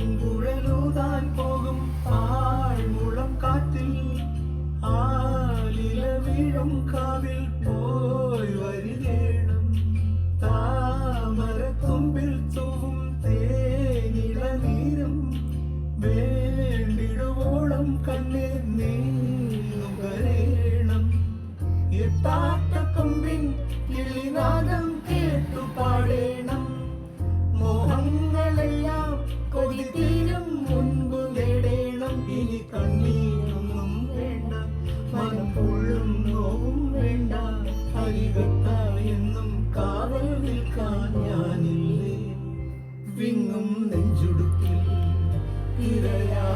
പൂങ്കുഴലൂതാൻ പോകും ആഴ്മുളം കാറ്റിൽ ആലില വീഴും കാവിൽ പോയി വരികേണം താമരത്തുമ്പിൽ തൂവും തേനില നീരും വേണ്ടിടുവോളം കണ്ണീർ നീങ്ങുകരേണം എത്താത്ത കൊമ്പിൻ കിളിനാദം കേട്ടു പാടേണം മോഹങ്ങളെല്ലാം കൊതി തീരും മുൻപ് നേടേണം ഇനി കണ്ണീരൊന്നും വേണ്ട മനം പൊള്ളും നോവും വേണ്ട അരികത്തായെന്നും കാവൽ നിൽക്കാൻ ഞാനില്ലേ വിങ്ങും നെഞ്ചുടുക്കിൽ തിരയാ